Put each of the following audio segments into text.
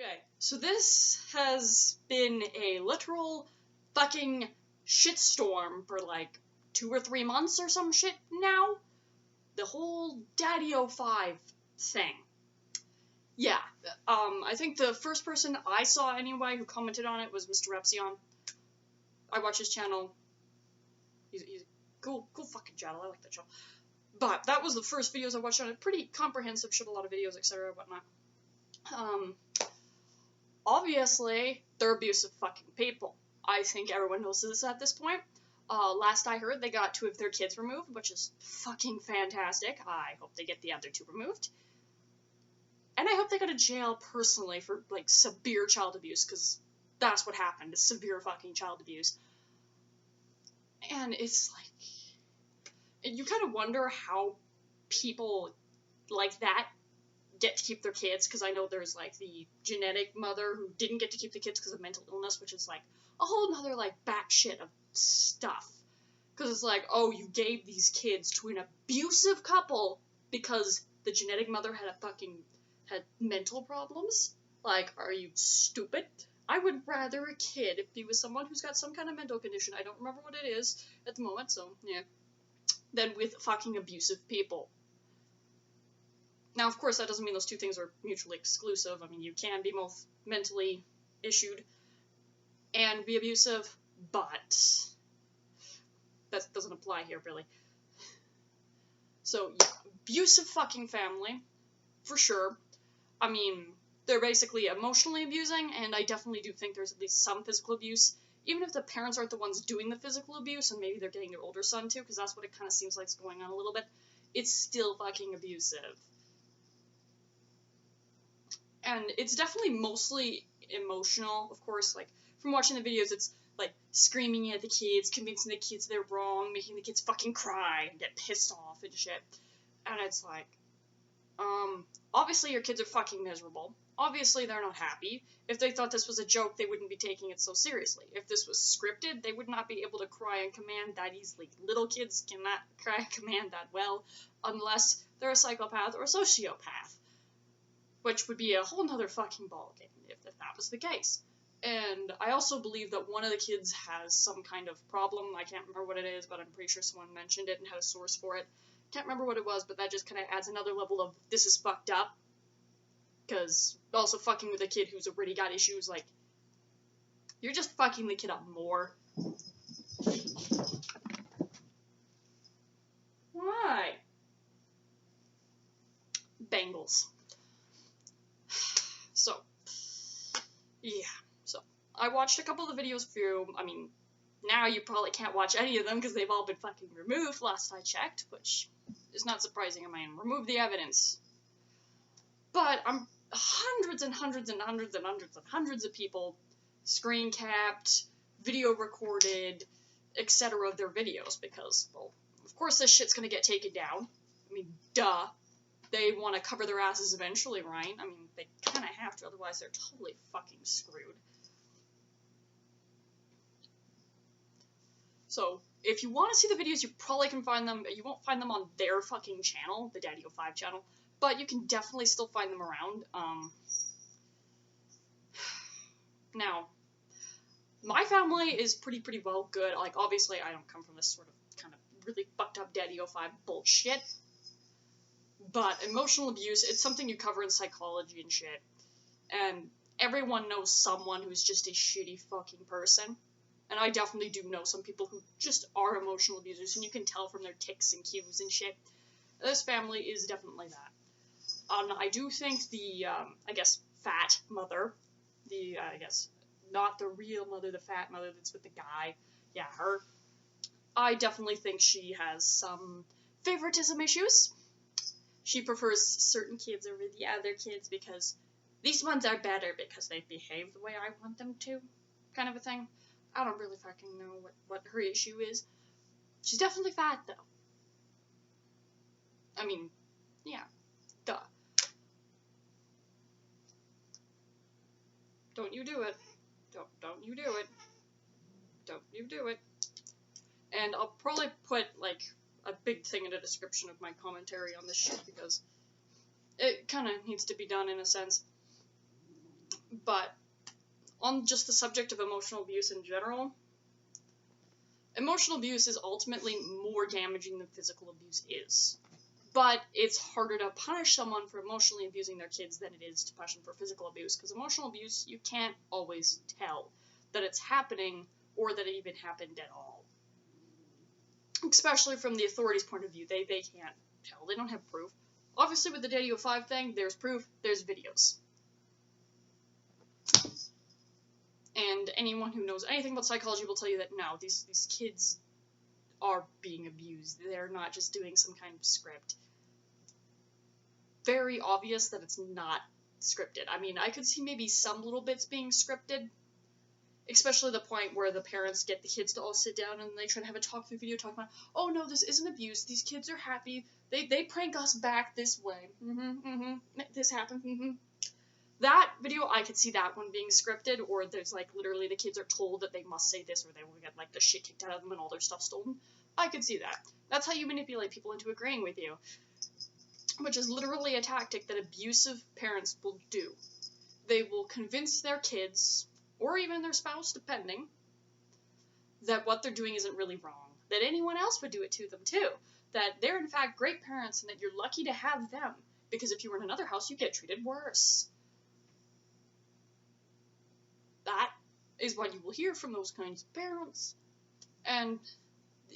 Okay, so this has been a literal fucking shitstorm for like 2 or 3 months or some shit now. The whole DaddyOfive thing. Yeah, I think the first person I saw anyway who commented on it was Mr. Epsilon. I watch his channel. He's cool fucking channel. I like that show. But that was the first videos I watched on it. Pretty comprehensive, showed a lot of videos, etc., whatnot. Obviously, they're abusive fucking people. I think everyone knows this at this point. Last I heard, they got 2 of their kids removed, which is fucking fantastic. I hope they get the other 2 removed. And I hope they go to jail personally for, like, severe child abuse, because that's what happened, is severe fucking child abuse. And it's like, you kind of wonder how people like that get to keep their kids, because I know there's, like, the genetic mother who didn't get to keep the kids because of mental illness, which is, like, a whole nother, like, batshit of stuff. Because it's like, oh, you gave these kids to an abusive couple because the genetic mother had mental problems? Like, are you stupid? I would rather a kid be with someone who's got some kind of mental condition, I don't remember what it is at the moment, so, yeah, than with fucking abusive people. Now, of course, that doesn't mean those 2 things are mutually exclusive. I mean, you can be both mentally issued and be abusive, but that doesn't apply here, really. So, yeah, abusive fucking family, for sure. I mean, they're basically emotionally abusing, and I definitely do think there's at least some physical abuse, even if the parents aren't the ones doing the physical abuse, and maybe they're getting their older son too, because that's what it kind of seems like is going on a little bit. It's still fucking abusive. And it's definitely mostly emotional, of course, like, from watching the videos, it's, like, screaming at the kids, convincing the kids they're wrong, making the kids fucking cry, and get pissed off and shit. And it's like, obviously your kids are fucking miserable. Obviously they're not happy. If they thought this was a joke, they wouldn't be taking it so seriously. If this was scripted, they would not be able to cry and command that easily. Little kids cannot cry and command that well, unless they're a psychopath or a sociopath. Which would be a whole nother fucking ballgame if that was the case. And I also believe that one of the kids has some kind of problem. I can't remember what it is, but I'm pretty sure someone mentioned it and had a source for it. Can't remember what it was, but that just kind of adds another level of, this is fucked up. Because also fucking with a kid who's already got issues, like, you're just fucking the kid up more. Why? Bengals. So, yeah, so, I watched a couple of the videos through. I mean, now you probably can't watch any of them because they've all been fucking removed last I checked, which is not surprising. I mean, remove the evidence. But I'm hundreds and hundreds and hundreds and hundreds and hundreds of people screen capped, video recorded, etc. of their videos because, well, of course this shit's gonna get taken down. I mean, duh. They want to cover their asses eventually, right? I mean, they kind of have to, otherwise they're totally fucking screwed. So, if you want to see the videos, you probably can find them. You won't find them on their fucking channel, the DaddyOfive channel, but you can definitely still find them around. Now, my family is pretty well good. Like, obviously, I don't come from this sort of kind of really fucked up DaddyOfive bullshit. But emotional abuse, it's something you cover in psychology and shit. And everyone knows someone who's just a shitty fucking person. And I definitely do know some people who just are emotional abusers, and you can tell from their tics and cues and shit. This family is definitely that. I do think the, I guess, fat mother, I guess, not the real mother, the fat mother that's with the guy, yeah, her, I definitely think she has some favoritism issues. She prefers certain kids over the other kids because these ones are better because they behave the way I want them to, kind of a thing. I don't really fucking know what her issue is. She's definitely fat, though. I mean, yeah, duh. Don't you do it. Don't you do it. Don't you do it. And I'll probably put, like, a big thing in the description of my commentary on this shit, because it kind of needs to be done in a sense. But on just the subject of emotional abuse in general, emotional abuse is ultimately more damaging than physical abuse is. But it's harder to punish someone for emotionally abusing their kids than it is to punish them for physical abuse, because emotional abuse, you can't always tell that it's happening or that it even happened at all. Especially from the authorities' point of view, they can't tell. They don't have proof. Obviously, with the DaddyOfive thing, there's proof, there's videos. And anyone who knows anything about psychology will tell you that no, these kids are being abused. They're not just doing some kind of script. Very obvious that it's not scripted. I mean, I could see maybe some little bits being scripted, especially the point where the parents get the kids to all sit down and they try to have a talk-through video talking about, oh no, this isn't abuse, these kids are happy, they prank us back this way, this happened, That video, I could see that one being scripted, or there's like literally the kids are told that they must say this or they will get like the shit kicked out of them and all their stuff stolen. I could see that. That's how you manipulate people into agreeing with you. Which is literally a tactic that abusive parents will do. They will convince their kids, or even their spouse, depending, that what they're doing isn't really wrong. That anyone else would do it to them too. That they're in fact great parents and that you're lucky to have them. Because if you were in another house, you get treated worse. That is what you will hear from those kinds of parents. And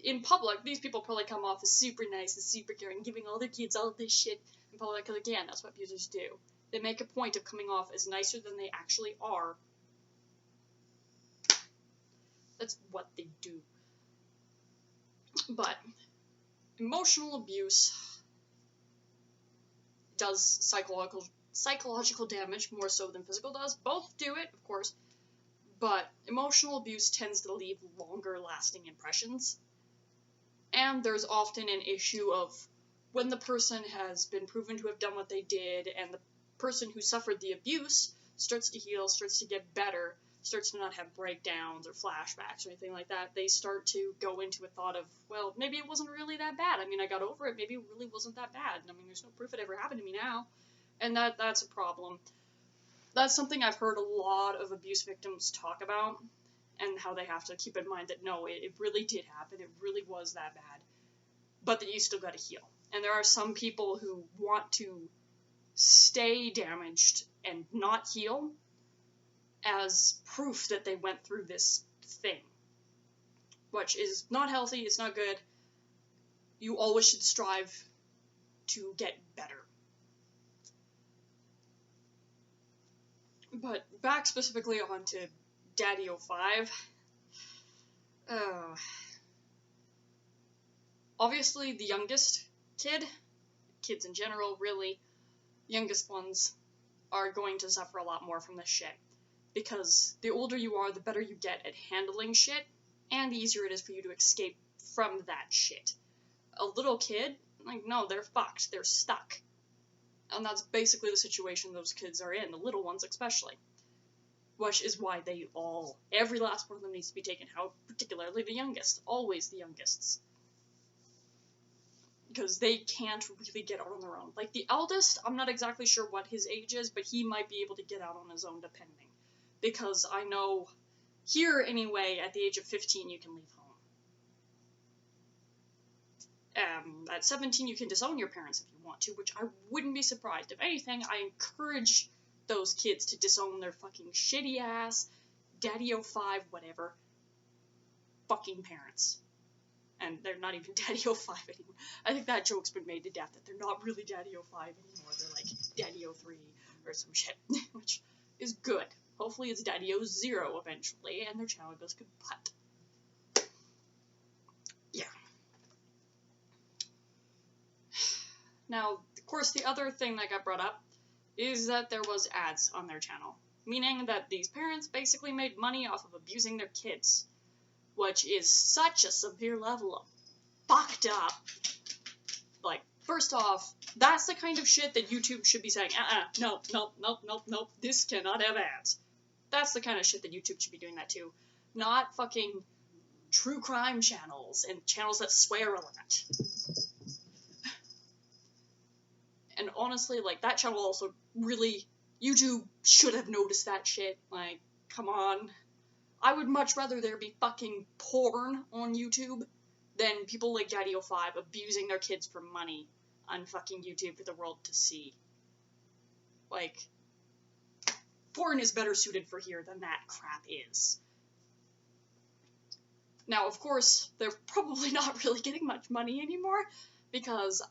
in public, these people probably come off as super nice and super caring, giving all their kids all this shit in public, because again, that's what abusers do. They make a point of coming off as nicer than they actually are. That's what they do. But emotional abuse does psychological damage more so than physical does. Both do it, of course, but emotional abuse tends to leave longer lasting impressions. And there's often an issue of when the person has been proven to have done what they did and the person who suffered the abuse starts to heal, starts to get better, starts to not have breakdowns or flashbacks or anything like that, they start to go into a thought of, well, maybe it wasn't really that bad. I mean, I got over it. Maybe it really wasn't that bad. I mean, there's no proof it ever happened to me now. And that's a problem. That's something I've heard a lot of abuse victims talk about, and how they have to keep in mind that no, it really did happen, it really was that bad, but that you still gotta heal. And there are some people who want to stay damaged and not heal as proof that they went through this thing, which is not healthy, it's not good. You always should strive to get better. But back specifically onto DaddyOfive. Obviously, the youngest kids in general, really, youngest ones, are going to suffer a lot more from this shit. Because the older you are, the better you get at handling shit, and the easier it is for you to escape from that shit. A little kid, like, no, they're fucked. They're stuck. And that's basically the situation those kids are in, the little ones especially. Which is why every last one of them needs to be taken out, particularly the youngest. Always the youngest. Because they can't really get out on their own. Like, the eldest, I'm not exactly sure what his age is, but he might be able to get out on his own depending. Because I know, here anyway, at the age of 15 you can leave home. At 17 you can disown your parents if you want to, which I wouldn't be surprised. If anything, I encourage those kids to disown their fucking shitty ass, DaddyOfive, whatever, fucking parents. And they're not even DaddyOfive anymore. I think that joke's been made to death, that they're not really DaddyOfive anymore. They're like DaddyO3 or some shit, which is good. Hopefully it's DaddyO0 eventually, and their channel goes kaput. Yeah. Now, of course, the other thing that got brought up is that there was ads on their channel, meaning that these parents basically made money off of abusing their kids, which is such a severe level of fucked up. Like, first off, that's the kind of shit that YouTube should be saying, no, this cannot have ads. That's the kind of shit that YouTube should be doing that to, not fucking true crime channels and channels that swear a lot. And honestly, like, that channel also really YouTube should have noticed that shit. Like, come on. I would much rather there be fucking porn on YouTube than people like DaddyOfive abusing their kids for money on fucking YouTube for the world to see. Like, porn is better suited for here than that crap is. Now, of course, they're probably not really getting much money anymore because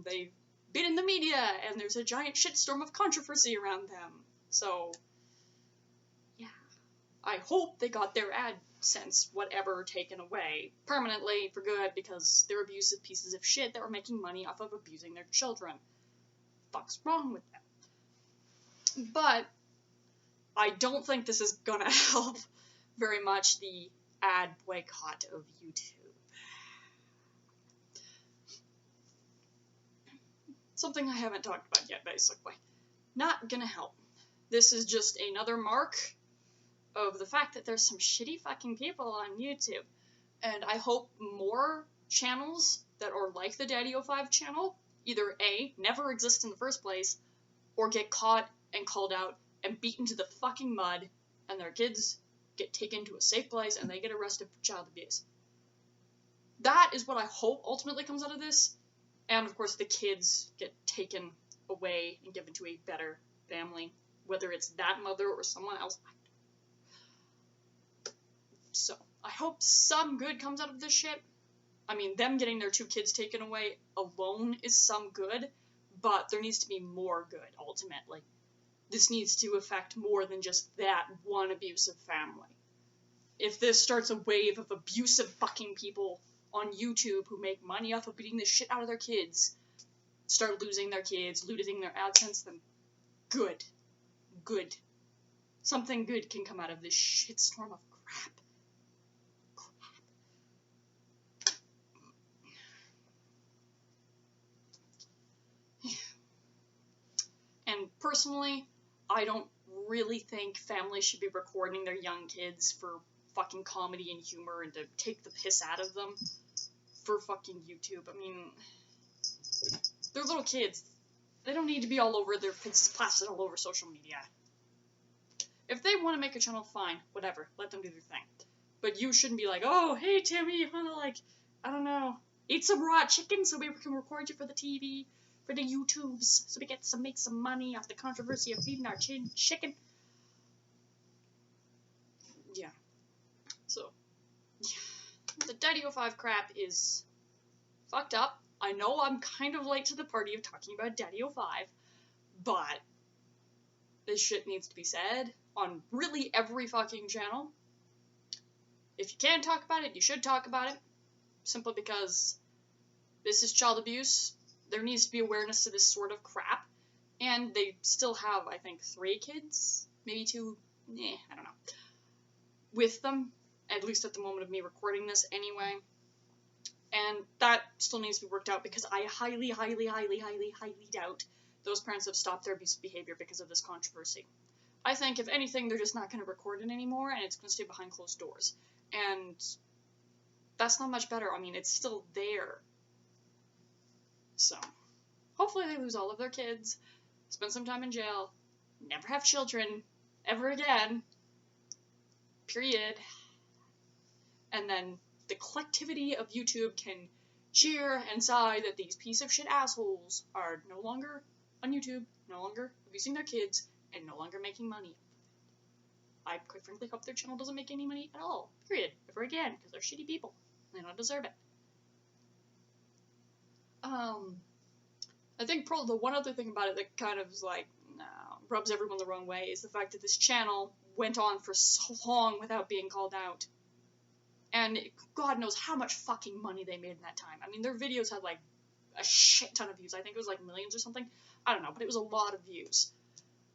they've been in the media and there's a giant shitstorm of controversy around them. So, yeah. I hope they got their AdSense, whatever, taken away permanently for good because they're abusive pieces of shit that were making money off of abusing their children. Fuck's wrong with them? But I don't think this is gonna help very much the ad boycott of YouTube. Something I haven't talked about yet, basically. Not gonna help. This is just another mark of the fact that there's some shitty fucking people on YouTube. And I hope more channels that are like the DaddyOfive channel either A, never exist in the first place, or get caught and called out and beaten to the fucking mud, and their kids get taken to a safe place and they get arrested for child abuse. That is what I hope ultimately comes out of this. And, of course, the kids get taken away and given to a better family, whether it's that mother or someone else. So, I hope some good comes out of this shit. I mean, them getting their 2 kids taken away alone is some good, but there needs to be more good, ultimately. This needs to affect more than just that one abusive family. If this starts a wave of abusive fucking people on YouTube who make money off of beating the shit out of their kids, start losing their kids, looting their AdSense, then good. Good. Something good can come out of this shitstorm of crap. And personally, I don't really think families should be recording their young kids for fucking comedy and humor and to take the piss out of them for fucking YouTube. I mean, they're little kids. They don't need to be all over their faces plastered all over social media. If they want to make a channel, fine, whatever, let them do their thing. But you shouldn't be like, oh, hey Timmy, you wanna like, I don't know, eat some raw chicken so we can record you for the TV, for the YouTubes, so we get to make some money off the controversy of feeding our chicken. Yeah. So, yeah. The DaddyOfive crap is fucked up. I know I'm kind of late to the party of talking about DaddyOfive, but this shit needs to be said on really every fucking channel. If you can talk about it, you should talk about it, simply because this is child abuse. There needs to be awareness to this sort of crap, and they still have, I think, 3 kids, maybe 2, I don't know, with them, at least at the moment of me recording this anyway. And that still needs to be worked out because I highly, highly, highly, highly, highly doubt those parents have stopped their abusive behavior because of this controversy. I think, if anything, they're just not going to record it anymore and it's going to stay behind closed doors. And that's not much better. I mean, it's still there. So, hopefully they lose all of their kids, spend some time in jail, never have children, ever again. Period. And then the collectivity of YouTube can cheer and sigh that these piece of shit assholes are no longer on YouTube, no longer abusing their kids, and no longer making money. I quite frankly hope their channel doesn't make any money at all. Period. Ever again, because they're shitty people. They don't deserve it. I think probably the one other thing about it that kind of is like, rubs everyone the wrong way is the fact that this channel went on for so long without being called out. And God knows how much fucking money they made in that time. I mean, their videos had like a shit ton of views. I think it was like millions or something. I don't know, but it was a lot of views.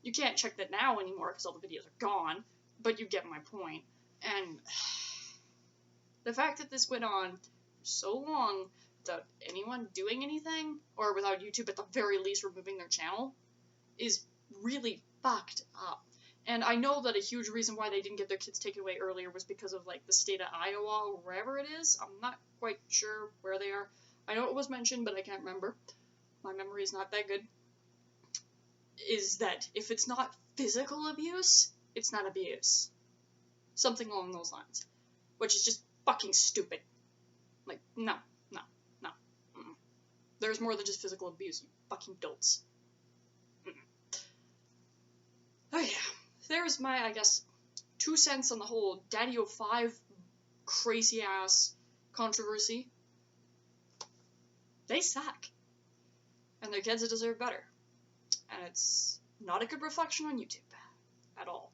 You can't check that now anymore because all the videos are gone, but you get my point. And the fact that this went on for so long without anyone doing anything, or without YouTube at the very least removing their channel, is really fucked up. And I know that a huge reason why they didn't get their kids taken away earlier was because of, like, the state of Iowa or wherever it is. I'm not quite sure where they are. I know it was mentioned, but I can't remember. My memory is not that good. is that if it's not physical abuse, it's not abuse. Something along those lines. Which is just fucking stupid. Like, no. Mm-mm. There's more than just physical abuse, you fucking dolts. Oh yeah. There's my, I guess, 2 cents on the whole DaddyOfive crazy ass controversy. They suck. And their kids deserve better. And it's not a good reflection on YouTube at all.